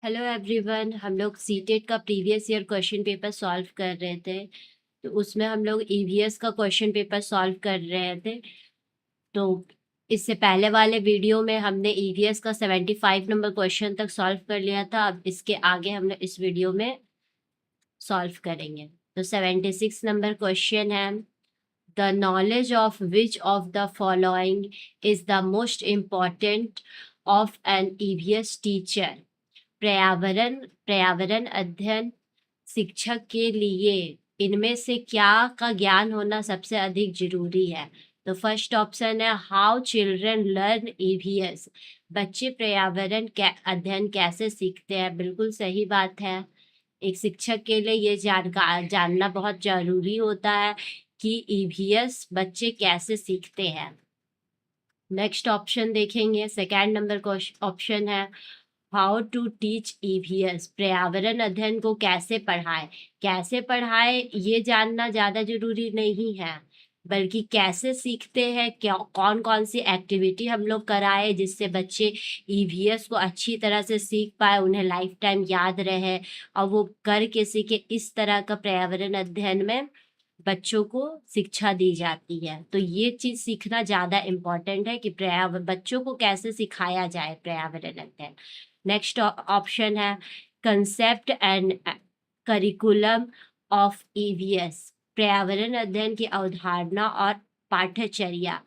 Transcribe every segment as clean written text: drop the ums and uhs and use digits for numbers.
Hello everyone. हम लोग CTET का previous year question paper solve कर रहे थे। तो उसमें हम लोग ईवीएस का क्वेश्चन पेपर सॉल्व कर रहे थे। तो इससे पहले वाले वीडियो में हमने ईवीएस का 75 नंबर क्वेश्चन तक सॉल्व कर लिया था। अब इसके आगे हम लोग इस वीडियो में सॉल्व करेंगे। तो 76 नंबर क्वेश्चन है, the knowledge of which of the following is the most important of an EVS teacher. पर्यावरण पर्यावरण अध्ययन शिक्षक के लिए इनमें से क्या का ज्ञान होना सबसे अधिक जरूरी है। तो फर्स्ट ऑप्शन है हाउ चिल्ड्रन लर्न ईवीएस। बच्चे पर्यावरण अध्ययन कैसे सीखते हैं। बिल्कुल सही बात है। एक शिक्षक के लिए ये जानना बहुत जरूरी होता है कि ईवीएस बच्चे कैसे सीखते हैं। नेक्स्ट ऑप्शन देखेंगे, सेकेंड नंबर ऑप्शन है हाउ टू टीच ईवीएस। पर्यावरण अध्ययन को कैसे पढ़ाए ये जानना ज्यादा जरूरी नहीं है, बल्कि कैसे सीखते हैं, क्या कौन कौन सी एक्टिविटी हम लोग कराए जिससे बच्चे ईवीएस को अच्छी तरह से सीख पाए, उन्हें लाइफ टाइम याद रहे और वो करके सीखे। इस तरह का पर्यावरण अध्ययन में बच्चों को शिक्षा दी जाती है। तो ये चीज सीखना ज्यादा इम्पोर्टेंट है कि बच्चों को कैसे सिखाया जाए पर्यावरण अध्ययन। नेक्स्ट ऑप्शन है concept and curriculum of EVS. पर्यावरण अध्ययन की अवधारणा और पाठ्यचर्या।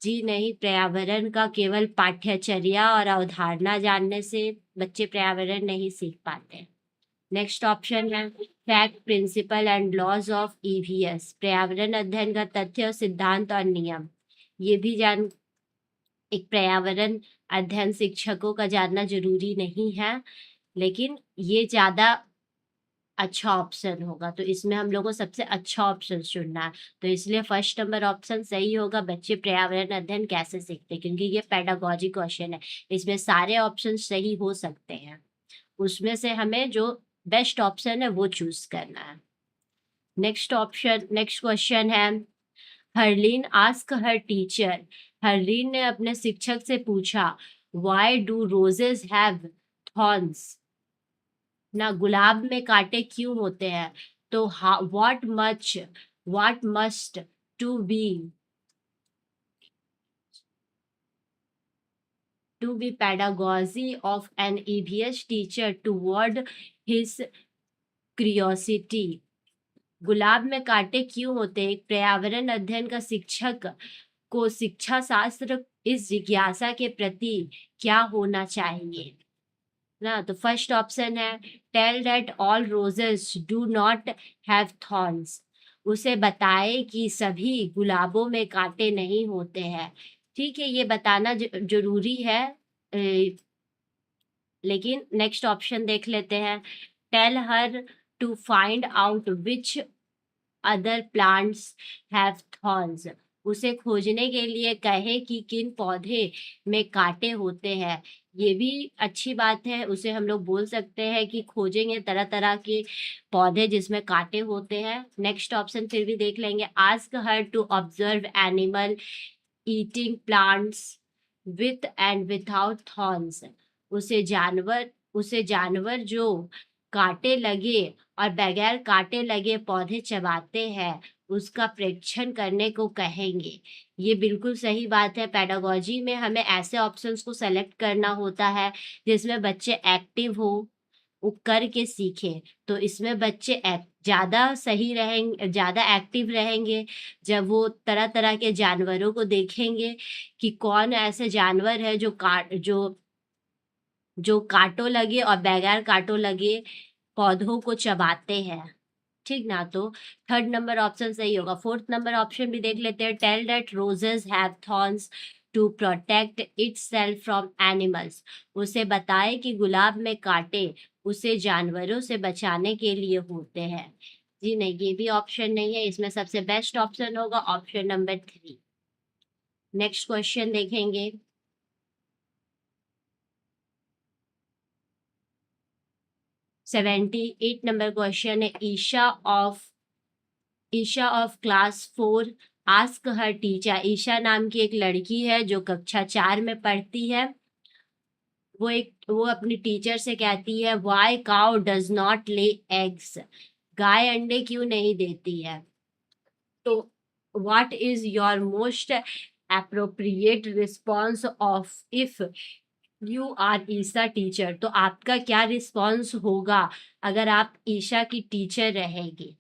जी नहीं, पर्यावरण का केवल पाठ्यचर्या और अवधारणा जानने से बच्चे पर्यावरण नहीं सीख पाते। नेक्स्ट ऑप्शन है fact, principle and laws of EVS. पर्यावरण अध्ययन का तथ्य और सिद्धांत और नियम। ये भी एक पर्यावरण अध्ययन शिक्षकों का जानना जरूरी नहीं है, लेकिन ये ज्यादा अच्छा ऑप्शन होगा। तो इसमें हम लोगों को सबसे अच्छा ऑप्शन चुनना है। तो इसलिए फर्स्ट नंबर ऑप्शन सही होगा, बच्चे पर्यावरण अध्ययन कैसे सीखते हैं, क्योंकि ये पेडागॉजी क्वेश्चन है। इसमें सारे ऑप्शन सही हो सकते हैं, उसमें से हमें जो बेस्ट ऑप्शन है वो चूज करना है। नेक्स्ट क्वेश्चन है Harleen ask her teacher. Harleen ने अपने शिक्षक से पूछा why do roses have thorns. ना गुलाब में कांटे क्यों होते हैं। तो what must to be pedagogy of an EVS teacher toward his curiosity। गुलाब में कांटे क्यों होते हैं। एक पर्यावरण अध्ययन का शिक्षक को शिक्षा शास्त्र इस जिज्ञासा के प्रति क्या होना चाहिए ना। तो फर्स्ट ऑप्शन है tell that all roses do not have thorns. उसे बताए कि सभी गुलाबों में कांटे नहीं होते हैं। ठीक है, ये बताना जरूरी है, लेकिन नेक्स्ट ऑप्शन देख लेते हैं tell her to find out which other plants have thorns. उसे खोजने के लिए कहे कि किन पौधे में कांटे होते हैं। ये भी अच्छी बात है, उसे हम लोग बोल सकते हैं कि खोजेंगे तरह तरह के पौधे जिसमें कांटे होते हैं। नेक्स्ट ऑप्शन फिर भी देख लेंगे ask her to observe animal eating plants with and without thorns. उसे जानवर जो कांटे लगे और बगैर कांटे लगे पौधे चबाते हैं उसका परीक्षण करने को कहेंगे। ये बिल्कुल सही बात है। पेडागॉजी में हमें ऐसे ऑप्शंस को सेलेक्ट करना होता है जिसमें बच्चे एक्टिव हो, वो करके सीखे। तो इसमें बच्चे ज्यादा सही रहेंगे, ज्यादा एक्टिव रहेंगे जब वो तरह तरह के जानवरों को देखेंगे कि कौन ऐसे जानवर है जो कांटों लगे और बगैर कांटों लगे पौधों को चबाते हैं। ठीक ना। तो थर्ड नंबर ऑप्शन सही होगा। फोर्थ नंबर ऑप्शन भी देख लेते हैं tell that roses have thorns to protect itself from animals. उसे बताए कि गुलाब में कांटे उसे जानवरों से बचाने के लिए होते हैं। जी नहीं, ये भी ऑप्शन नहीं है। इसमें सबसे बेस्ट ऑप्शन होगा ऑप्शन नंबर 3। नेक्स्ट क्वेश्चन देखेंगे, 78 नंबर क्वेश्चन है Isha of class 4 ask her teacher. Isha नाम की एक लड़की है जो कक्षा 4 में पढ़ती है। वो अपनी टीचर से कहती है, why cow does not lay eggs, गाय अंडे क्यों नहीं देती है। तो what is your most appropriate response of if you are Isha teacher, तो आपका क्या रिस्पॉन्स होगा अगर आप ईशा की टीचर रहेंगे।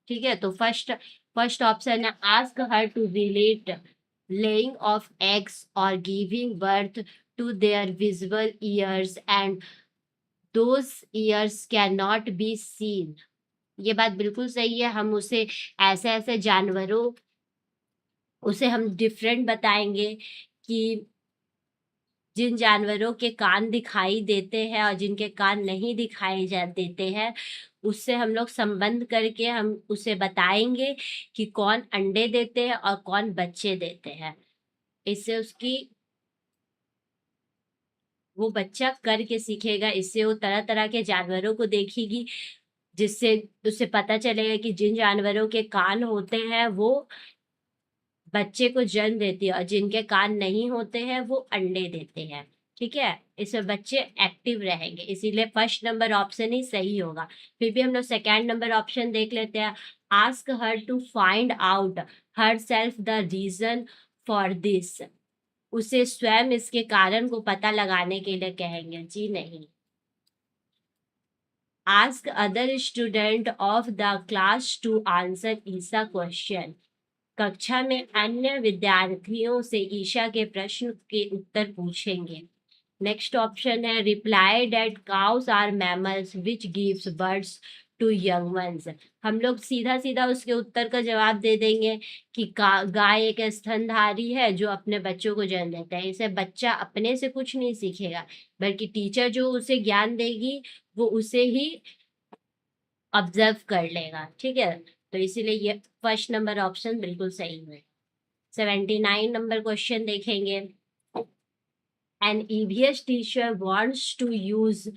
ठीक है, तो फर्स्ट ऑप्शन है, ask her to relate laying of eggs or giving birth to their visible ears and those ears cannot be seen। ये बात बिल्कुल सही है। हम उसे ऐसे ऐसे जानवरों उसे हम डिफरेंट बताएंगे कि जिन जानवरों के कान दिखाई देते हैं और जिनके कान नहीं दिखाई जा देते हैं, उससे हम लोग संबंध करके हम उसे बताएंगे कि कौन अंडे देते हैं और कौन बच्चे देते हैं। इससे उसकी वो बच्चा करके सीखेगा। इससे वो तरह तरह के जानवरों को देखेगी, जिससे उसे पता चलेगा कि जिन जानवरों के कान होते हैं वो बच्चे को जन्म देती है और जिनके कान नहीं होते हैं वो अंडे देते हैं। ठीक है, इसमें बच्चे एक्टिव रहेंगे, इसीलिए फर्स्ट नंबर ऑप्शन ही सही होगा। फिर भी हम लोग सेकेंड नंबर ऑप्शन देख लेते हैं, ask her to find out herself the reason for this, उसे स्वयं इसके कारण को पता लगाने के लिए कहेंगे। जी नहीं। Ask other student of the class to answer this question, कक्षा में अन्य विद्यार्थियों से ईशा के प्रश्न के उत्तर पूछेंगे। नेक्स्ट ऑप्शन है, reply that cows are mammals which gives birds to young ones. हम लोग सीधा सीधा उसके उत्तर का जवाब दे देंगे कि गाय एक स्तनधारी है जो अपने बच्चों को जन्म देता है। इसे बच्चा अपने से कुछ नहीं सीखेगा, बल्कि टीचर जो उसे ज्ञान देगी वो उसे ही ऑब्जर्व कर लेगा। ठीक है, तो इसीलिए ये फर्स्ट नंबर ऑप्शन बिल्कुल सही है। 79 नंबर क्वेश्चन देखेंगे, an EVS teacher wants to use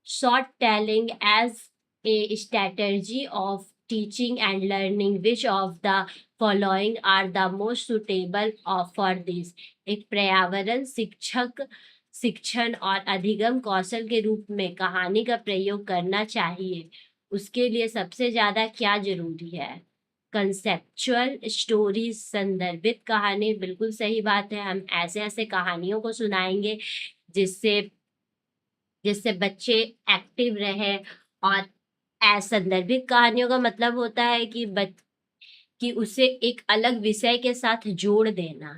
short telling as a strategy of teaching and learning, which of the following are the most suitable for this। एक पर्यावरण शिक्षक शिक्षण और अधिगम कौशल के रूप में कहानी का प्रयोग करना चाहिए, उसके लिए सबसे ज्यादा क्या जरूरी है। कंसेप्चुअल स्टोरी, संदर्भित कहानी, बिल्कुल सही बात है। हम ऐसे ऐसे कहानियों को सुनाएंगे जिससे जिससे बच्चे एक्टिव रहे। और संदर्भित कहानियों का मतलब होता है कि उसे एक अलग विषय के साथ जोड़ देना।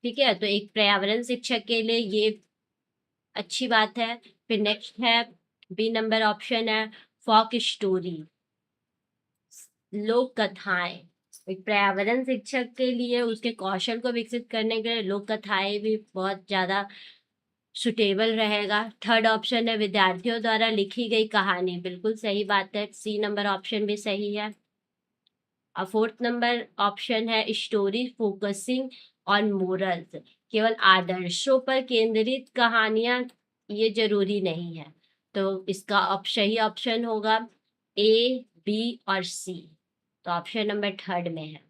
ठीक है, तो एक पर्यावरण शिक्षक के लिए ये अच्छी बात है। फिर नेक्स्ट है, बी नंबर ऑप्शन है, फॉक स्टोरी, लोक कथाएं। एक पर्यावरण शिक्षक के लिए उसके कौशल को विकसित करने के लिए लोक कथाएं भी बहुत ज्यादा सुटेबल रहेगा। थर्ड ऑप्शन है, विद्यार्थियों द्वारा लिखी गई कहानी, बिल्कुल सही बात है, सी नंबर ऑप्शन भी सही है। और फोर्थ नंबर ऑप्शन है, स्टोरी फोकसिंग ऑन मोरल्स, केवल आदर्शों पर केंद्रित कहानियां, ये जरूरी नहीं है। तो इसका सही ऑप्शन होगा ए, बी और सी, तो ऑप्शन नंबर थर्ड में है।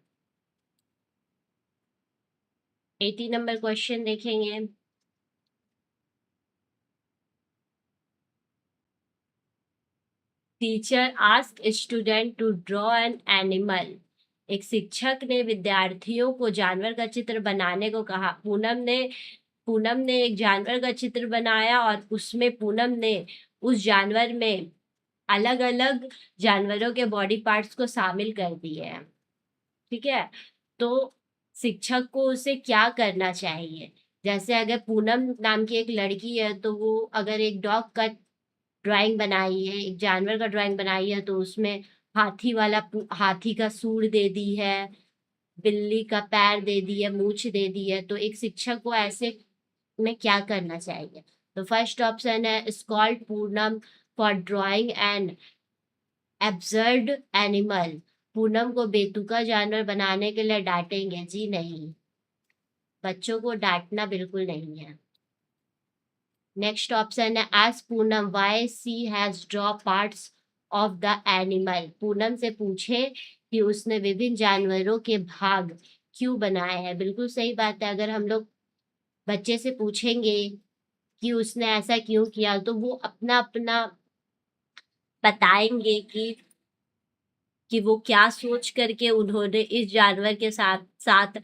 80 नंबर क्वेश्चन देखेंगे, teacher ask student to draw an animal, एक शिक्षक ने विद्यार्थियों को जानवर का चित्र बनाने को कहा। पूनम ने एक जानवर का चित्र बनाया और उसमें पूनम ने उस जानवर में अलग अलग जानवरों के बॉडी पार्ट्स को शामिल कर दिए हैं। ठीक है, तो शिक्षक को उसे क्या करना चाहिए। जैसे अगर पूनम नाम की एक लड़की है तो वो अगर एक डॉग का ड्राइंग बनाई है, एक जानवर का ड्राइंग बनाई है, तो उसमें हाथी का सूंड दे दी है, बिल्ली का पैर दे दी है, मूछ दे दी है। तो एक शिक्षक को ऐसे में क्या करना चाहिए। तो फर्स्ट ऑप्शन है, scold Poonam for drawing an absurd animal, Poonam को बेतुका जानवर बनाने के लिए डांटेंगे। जी नहीं, बच्चों को डांटना बिल्कुल नहीं है। नेक्स्ट ऑप्शन है, ask Poonam why she has draw parts of the animal, Poonam से पूछे कि उसने विभिन्न जानवरों के भाग क्यों बनाए हैं। बिल्कुल सही बात है। अगर हम लोग बच्चे से पूछेंगे कि उसने ऐसा क्यों किया, तो वो अपना अपना बताएंगे कि वो क्या सोच करके उन्होंने इस जानवर के साथ साथ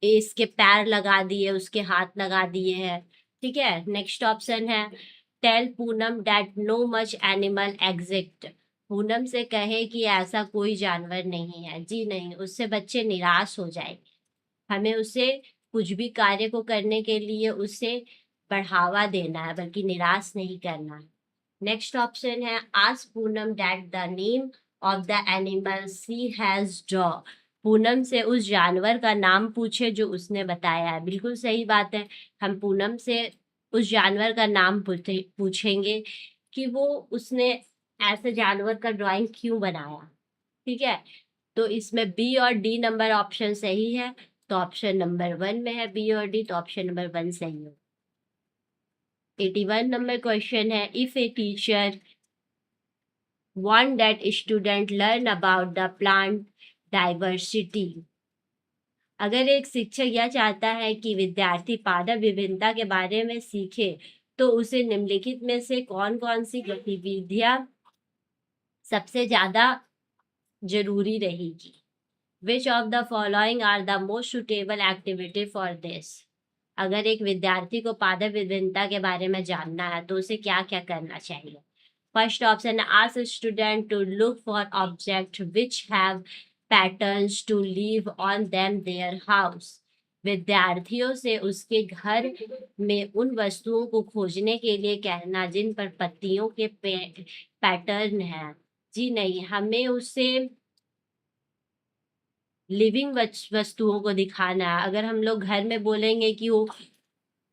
इसके पैर लगा दिए, उसके हाथ लगा दिए हैं। ठीक है, नेक्स्ट ऑप्शन है tell Poonam that no much animal exist. Poonam से कहे कि ऐसा कोई जानवर नहीं है। जी नहीं, उससे बच्चे निराश हो जाएंगे। हमें उसे कुछ भी कार्य को करने के लिए उसे बढ़ावा देना है, बल्कि निराश नहीं करना है। नेक्स्ट ऑप्शन है ask Poonam that the name of the animal she has draw. Poonam से उस जानवर का नाम पूछे जो उसने बताया है। बिल्कुल सही बात है, हम पूनम से उस जानवर का नाम पूछेंगे कि वो उसने ऐसे जानवर का ड्राइंग क्यों बनाया। ठीक है, तो इसमें बी और डी नंबर ऑप्शन सही है, तो ऑप्शन नंबर 1 में है बी और डी, तो ऑप्शन नंबर 1 सही है। 81 नंबर क्वेश्चन है if a teacher want that student learn about the plant diversity। अगर एक शिक्षक यह चाहता है कि विद्यार्थी पादप विभिन्नता के बारे में सीखे, तो उसे निम्नलिखित में से कौन कौन सी गतिविधियां सबसे ज्यादा जरूरी रहेगी। Which of the following are the most suitable activity for this. अगर एक विद्यार्थी को पादप विभिन्नता के बारे में जानना है तो उसे क्या क्या करना चाहिए। First option, ask student to look for object which have patterns to leave on them their house. विद्यार्थियों से उसके घर में उन वस्तुओं को खोजने के लिए कहना जिन पर पत्तियों के पैटर्न है। जी नहीं, हमें उसे लिविंग वस्तुओं को दिखाना है। अगर हम लोग घर में बोलेंगे कि वो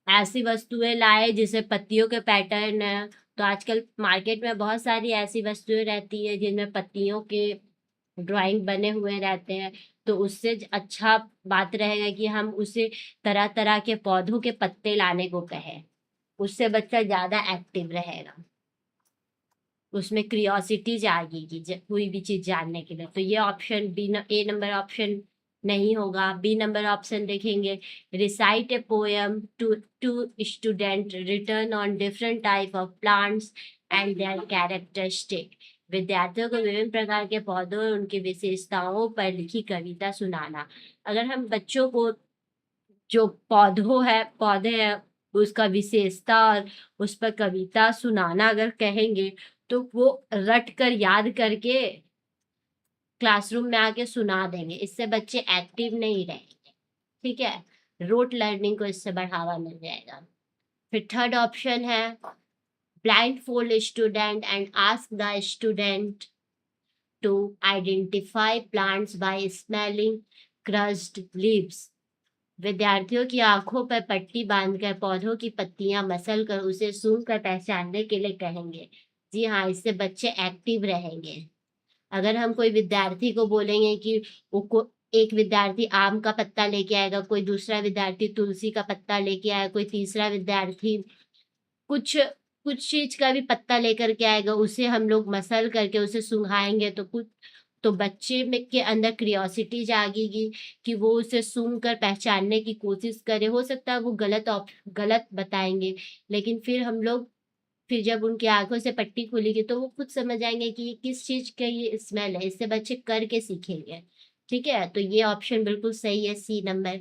ऐसी वस्तुएं लाए जिसे पत्तियों के पैटर्न है, तो आजकल मार्केट में बहुत सारी ऐसी वस्तुएं रहती है जिनमें पत्तियों के ड्राइंग बने हुए रहते हैं। तो उससे अच्छा बात रहेगा कि हम उसे तरह तरह के पौधों के पत्ते लाने को कहें। उससे बच्चा ज्यादा एक्टिव रहेगा, उसमें क्रियोसिटी जागेगी कोई भी चीज जानने के लिए। तो ये option B A number option नहीं होगा। बी नंबर ऑप्शन देखेंगे, recite a poem to student written on different type of plants and their characteristic. विद्यार्थियों को विभिन्न प्रकार के पौधों और उनकी विशेषताओं पर लिखी कविता सुनाना। अगर हम बच्चों को जो पौधे हैं उसका विशेषता और उस पर कविता सुनाना अगर कहेंगे, तो वो रट कर याद करके क्लासरूम में आके सुना देंगे। इससे बच्चे एक्टिव नहीं रहेंगे। ठीक है, रोट लर्निंग को इससे बढ़ावा मिल जाएगा। फिर थर्ड ऑप्शन है blindfold student and ask the student to identify plants by smelling crushed leaves. विद्यार्थियों की आंखों पर पट्टी बांधकर पौधों की पत्तियां मसल कर उसे सूंघ कर पहचानने के लिए कहेंगे। जी हाँ, इससे बच्चे एक्टिव रहेंगे। अगर हम कोई विद्यार्थी को बोलेंगे कि एक विद्यार्थी आम का पत्ता लेके आएगा, कोई दूसरा विद्यार्थी तुलसी का पत्ता लेके आएगा, कोई तीसरा विद्यार्थी कुछ कुछ चीज का भी पत्ता लेकर के आएगा, उसे हम लोग मसल करके उसे सुंघाएंगे, तो बच्चे में के अंदर क्रियोसिटी जागेगी कि वो उसे सूंघ कर पहचानने की कोशिश करे। हो सकता है वो गलत बताएंगे, लेकिन फिर जब उनकी आंखों से पट्टी खुलेगी तो वो खुद समझ आएंगे कि ये किस चीज का ये स्मेल है। इससे बच्चे करके सीखेंगे। ठीक है, तो ये ऑप्शन बिल्कुल सही है, C number.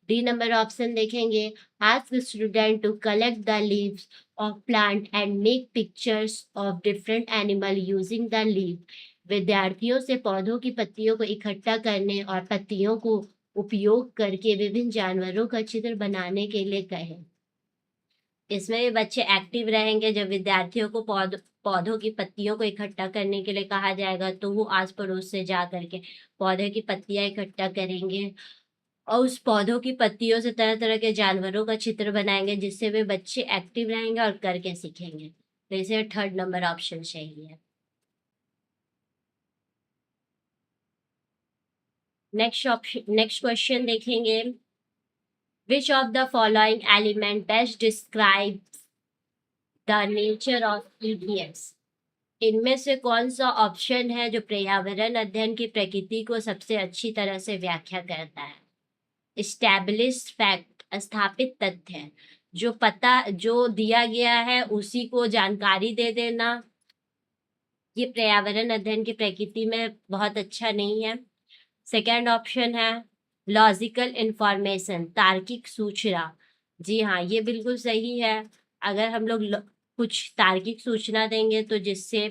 D number option देखेंगे, ask student to collect the leaves of plant and make pictures of different animal using the leave. विद्यार्थियों से पौधों की पत्तियों को इकट्ठा करने और पत्तियों को उपयोग करके विभिन्न जानवरों का चित्र बनाने के लिए कहें। इसमें भी बच्चे एक्टिव रहेंगे। जब विद्यार्थियों को पौधों की पत्तियों को इकट्ठा करने के लिए कहा जाएगा, तो वो आस पड़ोस से जा करके पौधे की पत्तियां इकट्ठा करेंगे और उस पौधों की पत्तियों से तरह तरह के जानवरों का चित्र बनाएंगे, जिससे वे बच्चे एक्टिव रहेंगे और करके सीखेंगे। तो इसे थर्ड नंबर ऑप्शन सही है। नेक्स्ट क्वेश्चन देखेंगे, विच of the following element best describes the nature of EDS. इनमें से कौन सा ऑप्शन है जो पर्यावरण अध्ययन की प्रकृति को सबसे अच्छी तरह से व्याख्या करता है। एस्टैब्लिश्ड फैक्ट, स्थापित तथ्य। जो दिया गया है उसी को जानकारी दे देना, ये पर्यावरण अध्ययन की प्रकृति में बहुत अच्छा नहीं है। सेकंड ऑप्शन है लॉजिकल इंफॉर्मेशन, तार्किक सूचना। जी हाँ, ये बिल्कुल सही है। अगर हम लोग कुछ तार्किक सूचना देंगे तो जिससे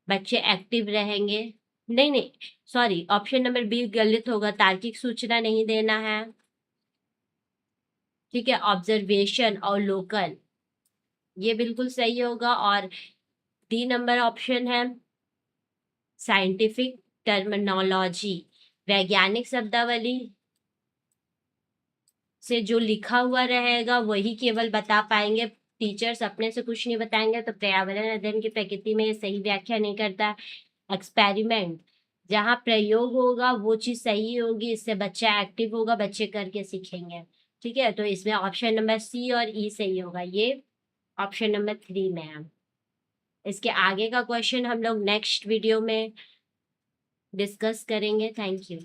बच्चे एक्टिव रहेंगे। नहीं नहीं, सॉरी, ऑप्शन नंबर बी गलत होगा, तार्किक सूचना नहीं देना है। ठीक है, ऑब्जर्वेशन और लोकल, ये बिल्कुल सही होगा। और डी नंबर ऑप्शन है साइंटिफिक टर्मिनोलॉजी, वैज्ञानिक शब्दावली से जो लिखा हुआ रहेगा वही केवल बता पाएंगे, टीचर्स अपने से कुछ नहीं बताएंगे। तो पर्यावरण अध्ययन की प्रकृति में ये सही व्याख्या नहीं करता। एक्सपेरिमेंट, जहाँ प्रयोग होगा वो चीज सही होगी, इससे बच्चा एक्टिव होगा, बच्चे करके सीखेंगे। ठीक है, तो इसमें ऑप्शन नंबर सी और ई सही होगा, ये ऑप्शन नंबर 3 में है। इसके आगे का क्वेश्चन हम लोग नेक्स्ट वीडियो में डिस्कस करेंगे। Thank you.